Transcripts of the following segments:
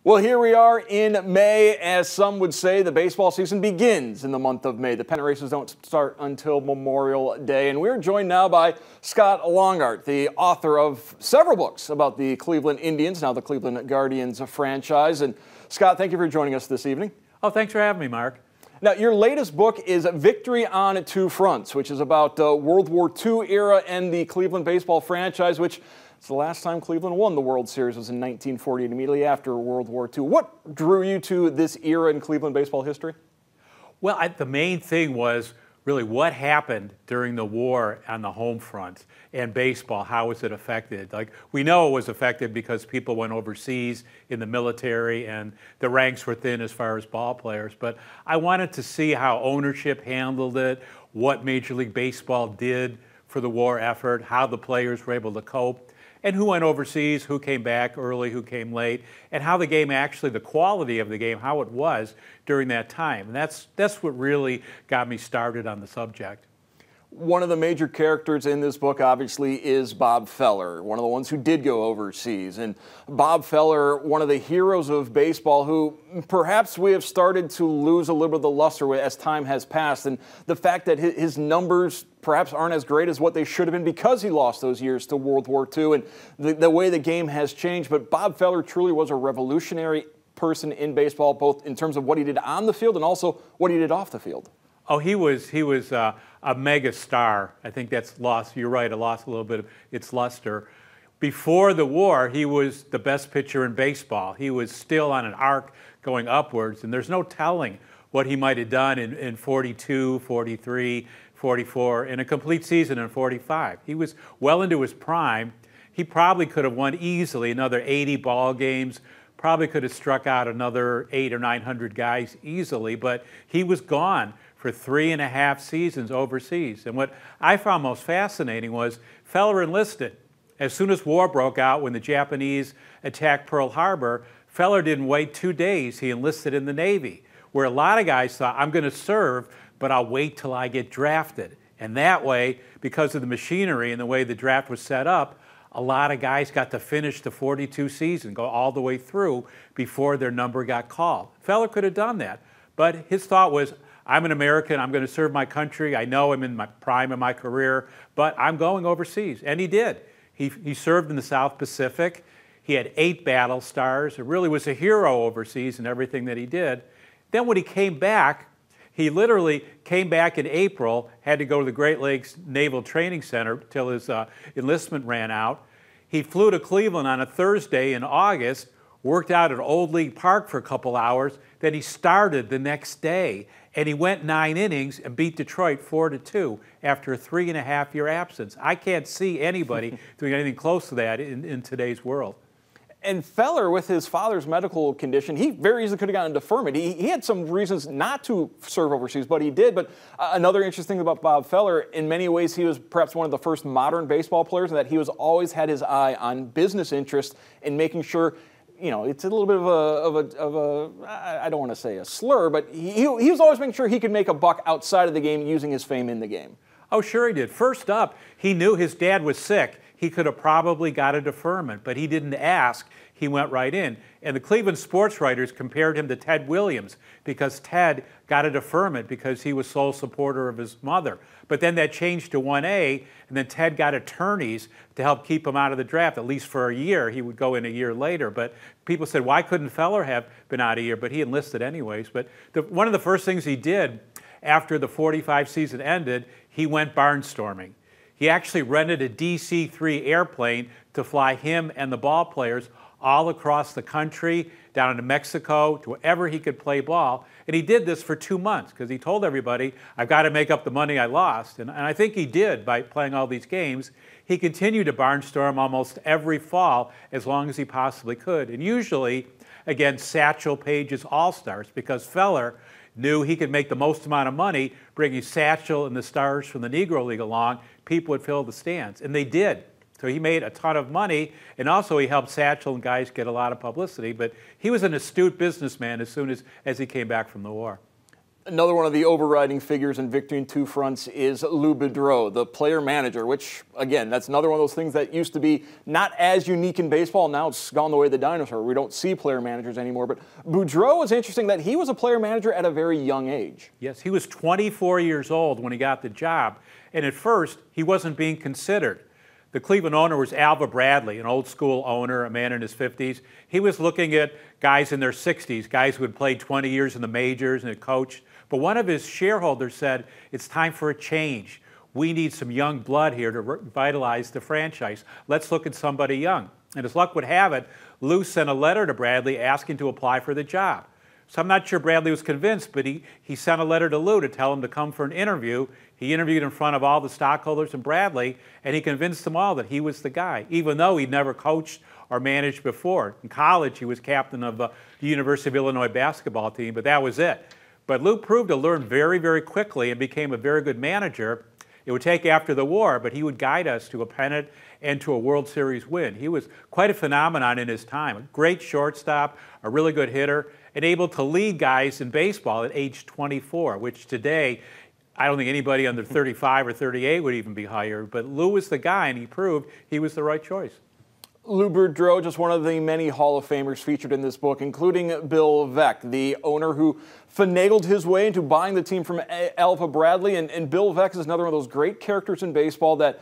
Well, here we are in May. As some would say, the baseball season begins in the month of May. The pennant races don't start until Memorial Day. And we're joined now by Scott Longert, the author of several books about the Cleveland Indians, now the Cleveland Guardians franchise. And Scott, thank you for joining us this evening. Oh, thanks for having me, Mark. Now, your latest book is Victory on Two Fronts, which is about World War II era and the Cleveland baseball franchise, which is the last time Cleveland won the World Series was in 1940, and immediately after World War II. What drew you to this era in Cleveland baseball history? Well, the main thing was really what happened during the war on the home front and baseball. How was it affected? Like, we know it was affected because people went overseas in the military and the ranks were thin as far as ball players. But I wanted to see how ownership handled it, what Major League Baseball did for the war effort, how the players were able to cope, and who went overseas, who came back early, who came late, and how the game actually, the quality of the game, how it was during that time. And that's what really got me started on the subject. One of the major characters in this book, obviously, is Bob Feller, one of the ones who did go overseas. And Bob Feller, one of the heroes of baseball, who perhaps we have started to lose a little bit of the luster as time has passed. And the fact that his numbers perhaps aren't as great as what they should have been because he lost those years to World War II and the way the game has changed. But Bob Feller truly was a revolutionary person in baseball, both in terms of what he did on the field and also what he did off the field. Oh, he was a mega star. I think that's lost. You're right, it lost a little bit of its luster. Before the war, he was the best pitcher in baseball. He was still on an arc going upwards, and there's no telling what he might have done in 42, 43, 44, in a complete season in 45. He was well into his prime. He probably could have won easily another 80 ball games, probably could have struck out another 800 or 900 guys easily, but he was gone for 3.5 seasons overseas. And what I found most fascinating was Feller enlisted. As soon as war broke out, when the Japanese attacked Pearl Harbor, Feller didn't wait 2 days. He enlisted in the Navy, where a lot of guys thought, I'm going to serve, but I'll wait till I get drafted. And that way, because of the machinery and the way the draft was set up, a lot of guys got to finish the 42 season, go all the way through before their number got called. Feller could have done that, but his thought was, I'm an American, I'm going to serve my country, I know I'm in my prime of my career, but I'm going overseas. And he did. He served in the South Pacific. He had 8 battle stars. It really was a hero overseas in everything that he did. Then when he came back, he literally came back in April, had to go to the Great Lakes Naval Training Center till his enlistment ran out. He flew to Cleveland on a Thursday in August, worked out at Old League Park for a couple hours, then he started the next day, and he went 9 innings and beat Detroit 4-2 after a 3.5-year absence. I can't see anybody doing anything close to that in today's world. And Feller, with his father's medical condition, he very easily could have gotten deferment. He had some reasons not to serve overseas, but he did. But another interesting thing about Bob Feller, in many ways, he was perhaps one of the first modern baseball players in that he was always had his eye on business interest and making sure, you know, it's a little bit of a I don't want to say a slur, but he was always making sure he could make a buck outside of the game using his fame in the game. Oh, sure he did. First up, he knew his dad was sick. He could have probably got a deferment, but he didn't ask. He went right in. And the Cleveland sports writers compared him to Ted Williams because Ted got a deferment because he was sole supporter of his mother. But then that changed to 1A, and then Ted got attorneys to help keep him out of the draft, at least for a year. He would go in a year later. But people said, why couldn't Feller have been out a year? But he enlisted anyways. But one of the first things he did after the 45 season ended, he went barnstorming. He actually rented a DC-3 airplane to fly him and the ball players all across the country, down into Mexico, to wherever he could play ball. And he did this for 2 months because he told everybody, I've got to make up the money I lost. And I think he did by playing all these games. He continued to barnstorm almost every fall as long as he possibly could. And usually against Satchel Paige's All-Stars because Feller knew he could make the most amount of money bringing Satchel and the stars from the Negro League along. People would fill the stands, and they did. So he made a ton of money, and also he helped Satchel and guys get a lot of publicity, but he was an astute businessman as soon as he came back from the war. Another one of the overriding figures in Victory in Two Fronts is Lou Berdro, the player manager, which, again, that's another one of those things that used to be not as unique in baseball. Now it's gone the way of the dinosaur. We don't see player managers anymore. But Berdro was interesting that he was a player manager at a very young age. Yes, he was 24 years old when he got the job. And at first, he wasn't being considered. The Cleveland owner was Alva Bradley, an old school owner, a man in his 50s. He was looking at guys in their 60s, guys who had played 20 years in the majors and had coached. But one of his shareholders said, it's time for a change. We need some young blood here to revitalize the franchise. Let's look at somebody young. And as luck would have it, Lou sent a letter to Bradley asking to apply for the job. So I'm not sure Bradley was convinced, but he sent a letter to Lou to tell him to come for an interview. He interviewed in front of all the stockholders and Bradley, and he convinced them all that he was the guy, even though he'd never coached or managed before. In college, he was captain of the University of Illinois basketball team, but that was it. But Lou proved to learn very, very quickly and became a very good manager. It would take after the war, but he would guide us to a pennant and to a World Series win. He was quite a phenomenon in his time, a great shortstop, a really good hitter, and able to lead guys in baseball at age 24, which today, I don't think anybody under 35 or 38 would even be hired. But Lou was the guy, and he proved he was the right choice. Lou Berdro, just one of the many Hall of Famers featured in this book, including Bill Veck, the owner who finagled his way into buying the team from Alva Bradley. And Bill Veck is another one of those great characters in baseball that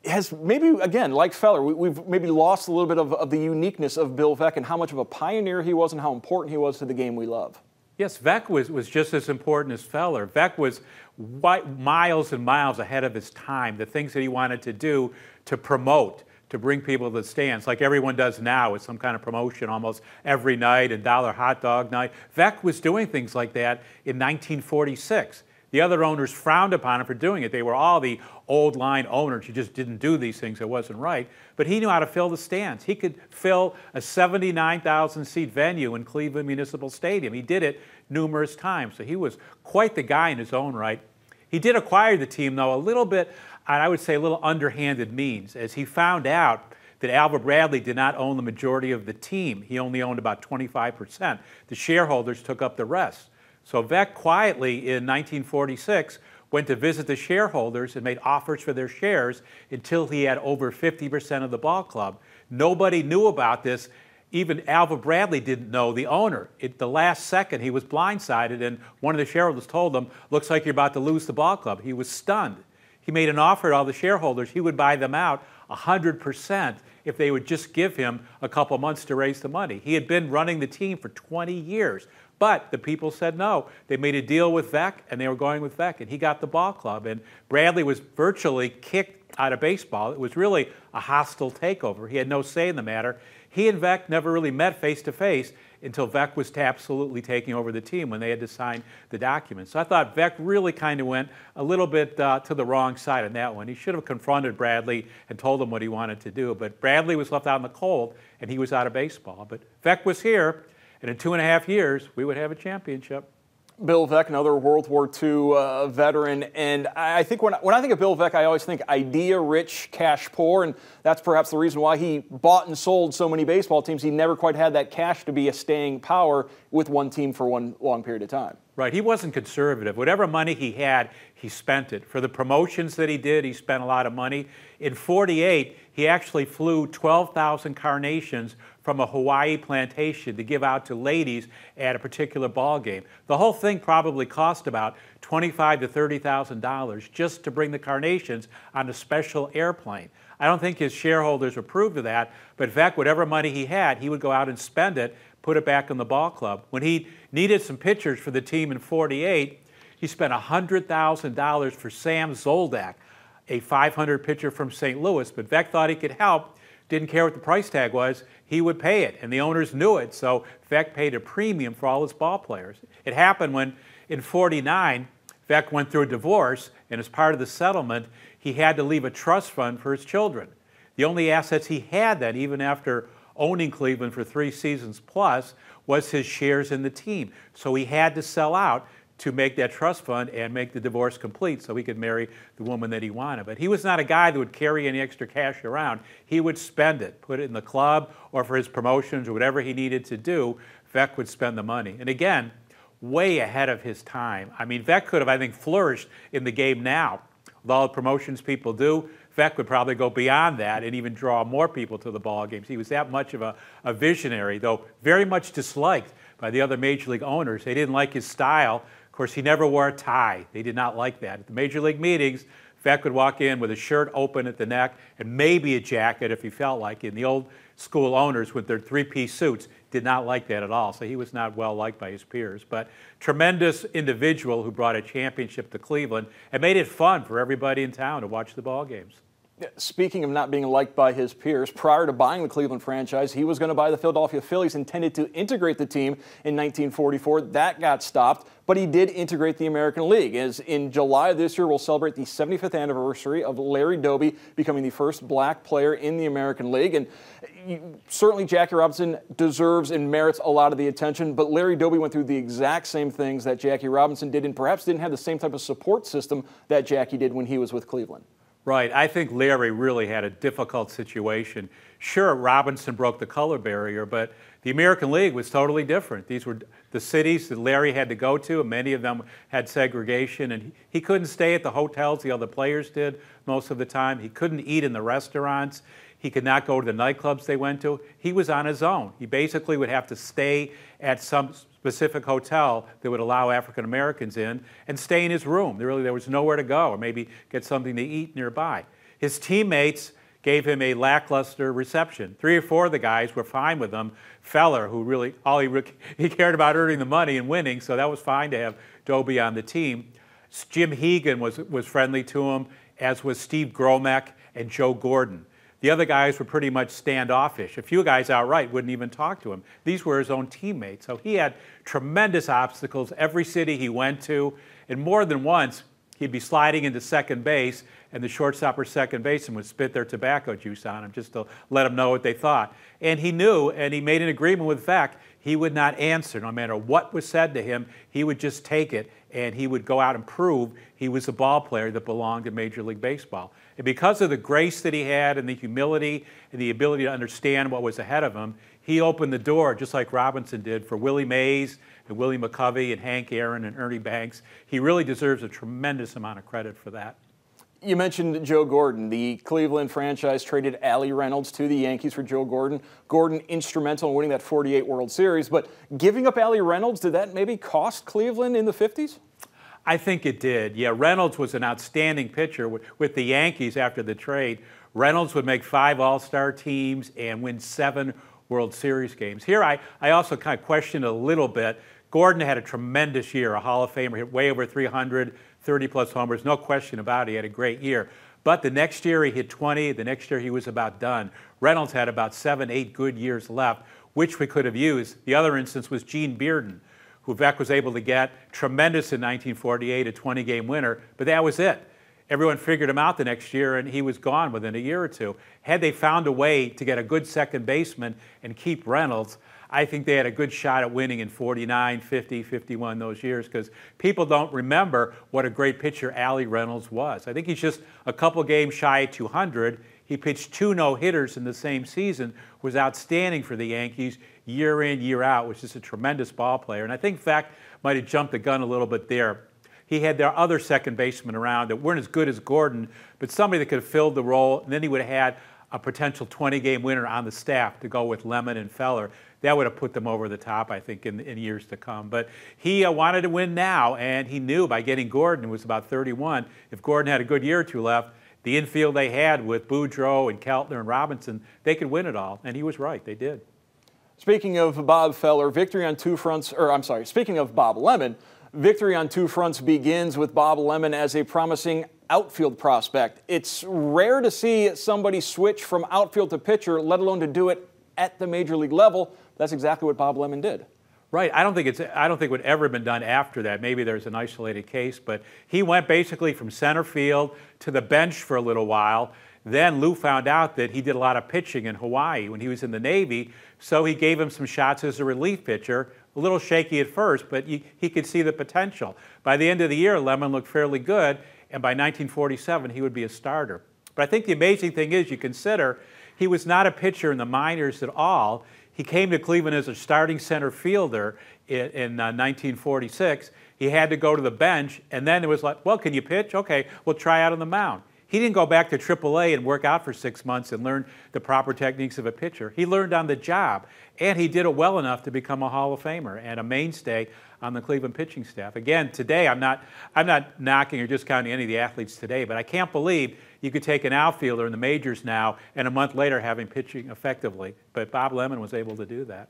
has maybe, again, like Feller, we've maybe lost a little bit of the uniqueness of Bill Veck and how much of a pioneer he was and how important he was to the game we love. Yes, Veck was just as important as Feller. Veck was miles and miles ahead of his time, the things that he wanted to do to promote, to bring people to the stands, like everyone does now with some kind of promotion almost every night and dollar hot dog night. Veck was doing things like that in 1946. The other owners frowned upon him for doing it. They were all the old line owners who just didn't do these things. It wasn't right. But he knew how to fill the stands. He could fill a 79,000 seat venue in Cleveland Municipal Stadium. He did it numerous times. So he was quite the guy in his own right. He did acquire the team, though, a little bit, I would say a little underhanded means, as he found out that Alva Bradley did not own the majority of the team. He only owned about 25%. The shareholders took up the rest. So Veck quietly in 1946 went to visit the shareholders and made offers for their shares until he had over 50% of the ball club. Nobody knew about this. Even Alva Bradley didn't know, the owner. At the last second, he was blindsided, and one of the shareholders told him, looks like you're about to lose the ball club. He was stunned. He made an offer to all the shareholders. He would buy them out 100% if they would just give him a couple months to raise the money. He had been running the team for 20 years. But the people said no. They made a deal with Veck, and they were going with Veck, and he got the ball club. And Bradley was virtually kicked out of baseball. It was really a hostile takeover. He had no say in the matter. He and Veck never really met face-to-face until Veck was absolutely taking over the team when they had to sign the documents. So I thought Veck really kind of went a little bit to the wrong side on that one. He should have confronted Bradley and told him what he wanted to do. But Bradley was left out in the cold, and he was out of baseball. But Veck was here. And in 2.5 years, we would have a championship. Bill Veck, another World War II veteran. And I think when I think of Bill Veck, I always think idea-rich, cash-poor. And that's perhaps the reason why he bought and sold so many baseball teams. He never quite had that cash to be a staying power with one team for one long period of time. Right. He wasn't conservative. Whatever money he had, he spent it. For the promotions that he did, he spent a lot of money. In '48, he actually flew 12,000 carnations from a Hawaii plantation to give out to ladies at a particular ball game. The whole thing probably cost about $25,000 to $30,000 just to bring the carnations on a special airplane. I don't think his shareholders approved of that, but Veck, whatever money he had, he would go out and spend it, put it back in the ball club. When he needed some pitchers for the team in '48, he spent $100,000 for Sam Zoldak, a .500 pitcher from St. Louis, but Veck thought he could help, didn't care what the price tag was, he would pay it, and the owners knew it, so Veck paid a premium for all his ball players. It happened when, in '49, Veck went through a divorce, and as part of the settlement, he had to leave a trust fund for his children. The only assets he had then, even after owning Cleveland for 3 seasons plus, was his shares in the team. So he had to sell out to make that trust fund and make the divorce complete so he could marry the woman that he wanted. But he was not a guy that would carry any extra cash around. He would spend it, put it in the club or for his promotions or whatever he needed to do. Veck would spend the money. And again, way ahead of his time. I mean, Veck could have, I think, flourished in the game now. With all the promotions people do, Veck would probably go beyond that and even draw more people to the ball games. He was that much of a visionary, though very much disliked by the other Major League owners. They didn't like his style. Of course, he never wore a tie. They did not like that. At the Major League meetings, Veck would walk in with a shirt open at the neck and maybe a jacket if he felt like it. And the old school owners with their three-piece suits did not like that at all, so he was not well liked by his peers. But tremendous individual who brought a championship to Cleveland and made it fun for everybody in town to watch the ball games. Speaking of not being liked by his peers, prior to buying the Cleveland franchise, he was going to buy the Philadelphia Phillies, intended to integrate the team in 1944. That got stopped, but he did integrate the American League, as in July of this year we'll celebrate the 75th anniversary of Larry Doby becoming the first black player in the American League. And certainly Jackie Robinson deserves and merits a lot of the attention, but Larry Doby went through the exact same things that Jackie Robinson did and perhaps didn't have the same type of support system that Jackie did when he was with Cleveland. Right. I think Larry really had a difficult situation. Sure, Robinson broke the color barrier, but the American League was totally different. These were the cities that Larry had to go to, and many of them had segregation, and he couldn't stay at the hotels the other players did most of the time. He couldn't eat in the restaurants. He could not go to the nightclubs they went to. He was on his own. He basically would have to stay at some specific hotel that would allow African Americans in and stay in his room. There was nowhere to go, or maybe get something to eat nearby. His teammates gave him a lackluster reception. 3 or 4 of the guys were fine with him. Feller, who really, he cared about earning the money and winning, so that was fine to have Doby on the team. Jim Hegan was friendly to him, as was Steve Gromek and Joe Gordon. The other guys were pretty much standoffish. A few guys outright wouldn't even talk to him. These were his own teammates. So he had tremendous obstacles every city he went to. And more than once, he'd be sliding into second base, and the shortstop or second baseman would spit their tobacco juice on him just to let him know what they thought. And he knew, and he made an agreement with Veck, he would not answer. No matter what was said to him, he would just take it, and he would go out and prove he was a ball player that belonged in Major League Baseball. And because of the grace that he had and the humility and the ability to understand what was ahead of him, he opened the door, just like Robinson did, for Willie Mays and Willie McCovey and Hank Aaron and Ernie Banks. He really deserves a tremendous amount of credit for that. You mentioned Joe Gordon. The Cleveland franchise traded Allie Reynolds to the Yankees for Joe Gordon. Gordon instrumental in winning that 48 World Series, but giving up Allie Reynolds, did that maybe cost Cleveland in the 50s? I think it did. Yeah, Reynolds was an outstanding pitcher with the Yankees after the trade. Reynolds would make 5 All-Star teams and win 7 World Series games. Here I also kind of question a little bit. Gordon had a tremendous year, a Hall of Famer, hit way over 300, 30-plus homers, no question about it. He had a great year. But the next year he hit 20. The next year he was about done. Reynolds had about 7, 8 good years left, which we could have used. The other instance was Gene Bearden, who Veck was able to get, tremendous in 1948, a 20-game winner, but that was it. Everyone figured him out the next year, and he was gone within a year or two. Had they found a way to get a good second baseman and keep Reynolds, I think they had a good shot at winning in 49, 50, 51, those years, because people don't remember what a great pitcher Allie Reynolds was. I think he's just a couple games shy of 200. He pitched 2 no-hitters in the same season, was outstanding for the Yankees year in, year out, was just a tremendous ball player. And I think Veck might have jumped the gun a little bit there. He had their other second basemen around that weren't as good as Gordon, but somebody that could have filled the role, and then he would have had a potential 20-game winner on the staff to go with Lemon and Feller. That would have put them over the top, I think, in years to come. But he wanted to win now, and he knew by getting Gordon, who was about 31, if Gordon had a good year or two left, the infield they had with Berdro and Keltner and Robinson, they could win it all. And he was right, they did. Speaking of Bob Feller, victory on 2 fronts, speaking of Bob Lemon, victory on 2 fronts begins with Bob Lemon as a promising outfield prospect. It's rare to see somebody switch from outfield to pitcher, let alone to do it at the major league level. That's exactly what Bob Lemon did. Right. I don't think it would ever been done after that. Maybe there's an isolated case, but he went basically from center field to the bench for a little while. Then Lou found out that he did a lot of pitching in Hawaii when he was in the Navy, so he gave him some shots as a relief pitcher. A little shaky at first, but he could see the potential. By the end of the year, Lemon looked fairly good, and by 1947, he would be a starter. But I think the amazing thing is, you consider he was not a pitcher in the minors at all. He came to Cleveland as a starting center fielder in 1946. He had to go to the bench, and then it was like, well, can you pitch? Okay, we'll try out on the mound. He didn't go back to AAA and work out for 6 months and learn the proper techniques of a pitcher. He learned on the job, and he did it well enough to become a Hall of Famer and a mainstay on the Cleveland pitching staff. Again, today I'm not knocking or discounting any of the athletes today, but I can't believe you could take an outfielder in the majors now and a month later have him pitching effectively. But Bob Lemon was able to do that.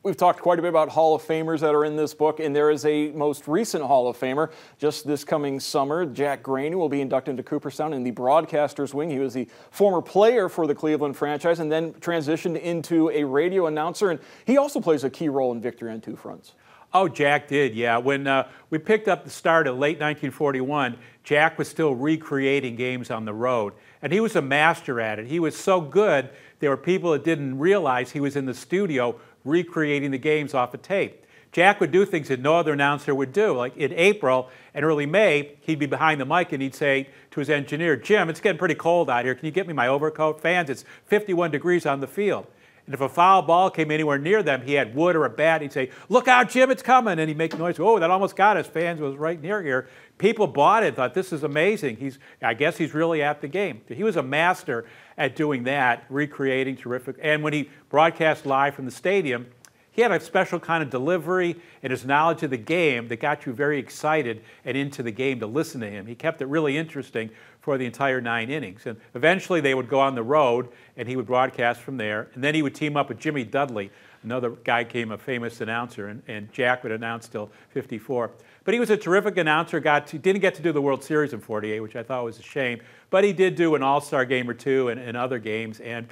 We've talked quite a bit about Hall of Famers that are in this book, and there is a most recent Hall of Famer just this coming summer. Jack Greaney will be inducted into Cooperstown in the broadcaster's wing. He was the former player for the Cleveland franchise and then transitioned into a radio announcer, and he also plays a key role in victory on two fronts. Oh, Jack did, yeah. When we picked up the start of late 1941, Jack was still recreating games on the road, and he was a master at it. He was so good, there were people that didn't realize he was in the studio recreating the games off a tape. Jack would do things that no other announcer would do. Like in April and early May, he'd be behind the mic and he'd say to his engineer, Jim, it's getting pretty cold out here. Can you get me my overcoat? Fans, it's 51 degrees on the field. And if a foul ball came anywhere near them, he had wood or a bat. He'd say, look out, Jim, it's coming. And he'd make noise. Oh, that almost got us. Fans was right near here. People bought it, thought this is amazing. I guess he's really at the game. He was a master at doing that, recreating terrific. And when he broadcast live from the stadium, he had a special kind of delivery and his knowledge of the game that got you very excited and into the game to listen to him. He kept it really interesting for the entire 9 innings. And eventually they would go on the road and he would broadcast from there. And then he would team up with Jimmy Dudley. Another guy became a famous announcer, and Jack would announce till 54. But he was a terrific announcer. He didn't get to do the World Series in 48, which I thought was a shame. But he did do an All-Star game or two and other games. And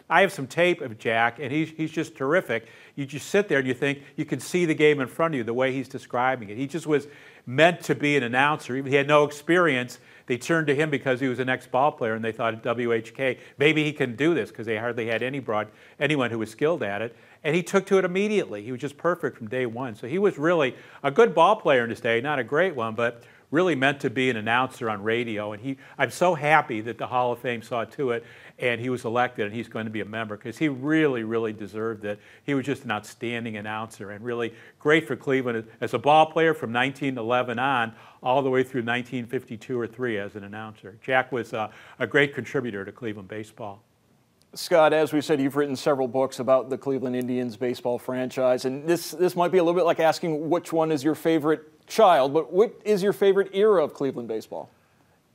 I have some tape of Jack, and he's just terrific. You just sit there and you think you can see the game in front of you the way he's describing it. He just was meant to be an announcer. He had no experience. They turned to him because he was an ex-ball player, and they thought at WHK, maybe he can do this because they hardly had anyone who was skilled at it. And he took to it immediately. He was just perfect from day one. So he was really a good ball player in his day, not a great one, but really meant to be an announcer on radio. And I'm so happy that the Hall of Fame saw to it, and he was elected, and he's going to be a member because he really, really deserved it. He was just an outstanding announcer and really great for Cleveland as a ball player from 1911 on, all the way through 1952 or 3 as an announcer. Jack was a great contributor to Cleveland baseball. Scott, as we said, you've written several books about the Cleveland Indians baseball franchise, and this might be a little bit like asking which one is your favorite child, but what is your favorite era of Cleveland baseball?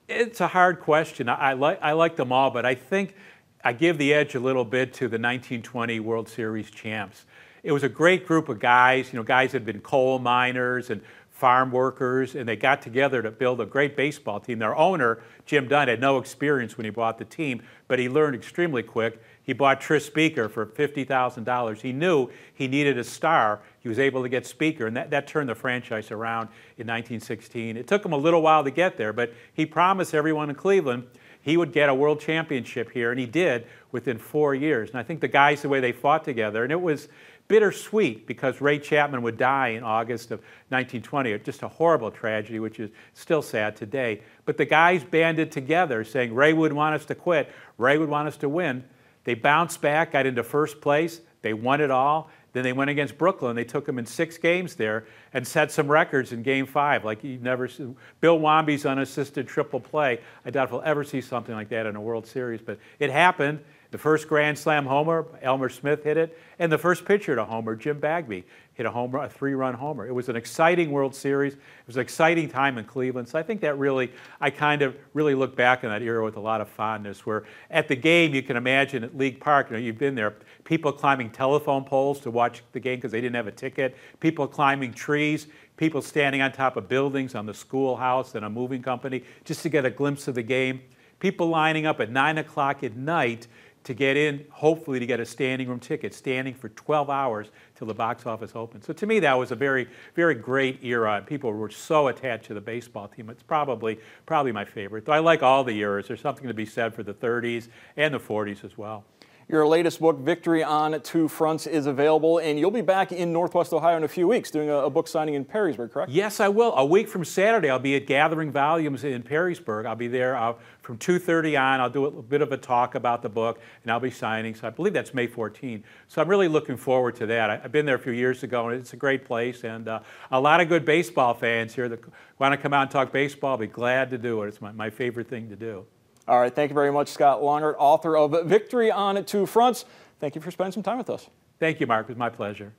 It's a hard question. I like them all, but I think I give the edge a little bit to the 1920 World Series champs. It was a great group of guys, guys that had been coal miners and farm workers, and they got together to build a great baseball team. Their owner, Jim Dunn, had no experience when he bought the team, but he learned extremely quick. He bought Tris Speaker for $50,000. He knew he needed a star. He was able to get Speaker, and that turned the franchise around in 1916. It took him a little while to get there, but he promised everyone in Cleveland he would get a world championship here, and he did within 4 years. And I think the guys, the way they fought together, and it was bittersweet because Ray Chapman would die in August of 1920. Just a horrible tragedy, which is still sad today. But the guys banded together saying Ray would want us to quit, Ray would want us to win. They bounced back, got into first place, they won it all. Then they went against Brooklyn. They took them in 6 games there and set some records in Game 5. Like you've never seen. Bill Wamby's unassisted triple play. I doubt if we'll ever see something like that in a World Series, but it happened. The first Grand Slam homer, Elmer Smith hit it, and the first pitcher to homer, Jim Bagby, hit a homer, a 3-run homer. It was an exciting World Series. It was an exciting time in Cleveland. So I think that I kind of really look back on that era with a lot of fondness, where at the game, you can imagine at League Park, you've been there, people climbing telephone poles to watch the game because they didn't have a ticket, people climbing trees, people standing on top of buildings on the schoolhouse and a moving company just to get a glimpse of the game, people lining up at 9 o'clock at night to get in, hopefully to get a standing room ticket, standing for 12 hours till the box office opened. So to me, that was a very, very great era. People were so attached to the baseball team. It's probably my favorite. Though I like all the eras. There's something to be said for the 30s and the 40s as well. Your latest book, Victory on Two Fronts, is available, and you'll be back in Northwest Ohio in a few weeks doing a book signing in Perrysburg, correct? Yes, I will. A week from Saturday, I'll be at Gathering Volumes in Perrysburg. I'll be there from 2:30 on. I'll do a bit of a talk about the book, and I'll be signing. So I believe that's May 14. So I'm really looking forward to that. I've been there a few years ago, and it's a great place, and a lot of good baseball fans here that want to come out and talk baseball. I'll be glad to do it. It's my favorite thing to do. All right, thank you very much, Scott Longert, author of Victory on Two Fronts. Thank you for spending some time with us. Thank you, Mark. It was my pleasure.